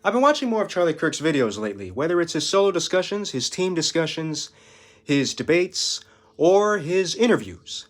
I've been watching more of Charlie Kirk's videos lately, whether it's his solo discussions, his team discussions, his debates, or his interviews.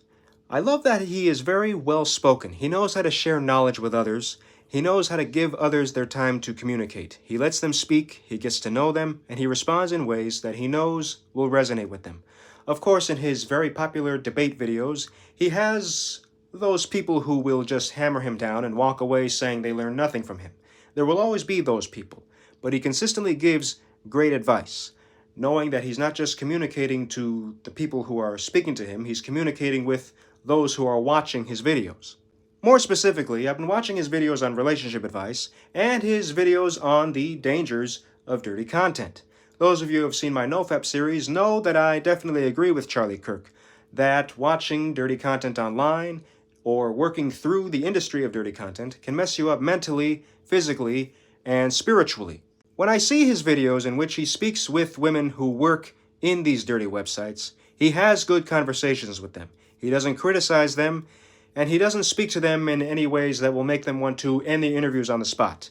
I love that he is very well spoken. He knows how to share knowledge with others. He knows how to give others their time to communicate. He lets them speak, he gets to know them, and he responds in ways that he knows will resonate with them. Of course, in his very popular debate videos, he has those people who will just hammer him down and walk away saying they learned nothing from him. There will always be those people, but he consistently gives great advice, knowing that he's not just communicating to the people who are speaking to him, he's communicating with those who are watching his videos. More specifically, I've been watching his videos on relationship advice and his videos on the dangers of dirty content. Those of you who have seen my NoFap series know that I definitely agree with Charlie Kirk, that watching dirty content online or working through the industry of dirty content can mess you up mentally, physically, and spiritually. When I see his videos in which he speaks with women who work in these dirty websites, he has good conversations with them. He doesn't criticize them, and he doesn't speak to them in any ways that will make them want to end the interviews on the spot.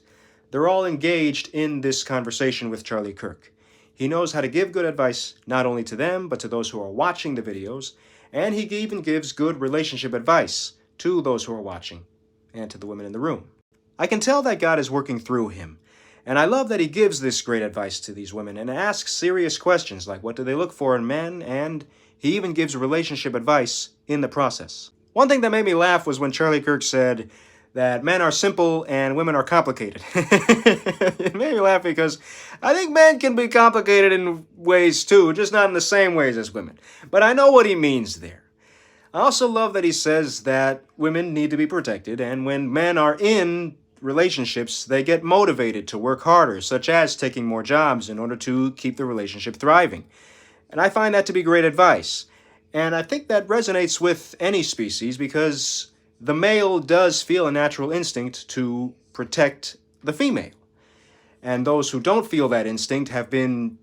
They're all engaged in this conversation with Charlie Kirk. He knows how to give good advice not only to them, but to those who are watching the videos, and he even gives good relationship advice to those who are watching, and to the women in the room. I can tell that God is working through him, and I love that he gives this great advice to these women and asks serious questions like what do they look for in men, and he even gives relationship advice in the process. One thing that made me laugh was when Charlie Kirk said that men are simple and women are complicated. It made me laugh because I think men can be complicated in ways too, just not in the same ways as women. But I know what he means there. I also love that he says that women need to be protected, and when men are in relationships, they get motivated to work harder, such as taking more jobs in order to keep the relationship thriving. And I find that to be great advice. And I think that resonates with any species because the male does feel a natural instinct to protect the female. And those who don't feel that instinct have been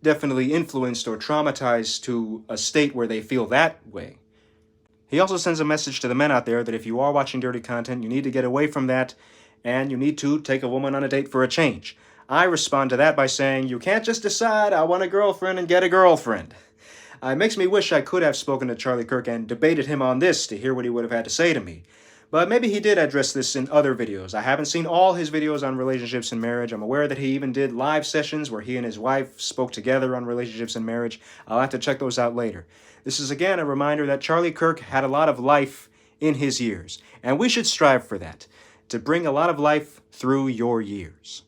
definitely influenced or traumatized to a state where they feel that way. He also sends a message to the men out there that if you are watching dirty content, you need to get away from that, and you need to take a woman on a date for a change. I respond to that by saying, you can't just decide, I want a girlfriend and get a girlfriend. It makes me wish I could have spoken to Charlie Kirk and debated him on this to hear what he would have had to say to me. But maybe he did address this in other videos. I haven't seen all his videos on relationships and marriage. I'm aware that he even did live sessions where he and his wife spoke together on relationships and marriage. I'll have to check those out later. This is again a reminder that Charlie Kirk had a lot of life in his years, and we should strive for that, to bring a lot of life through your years.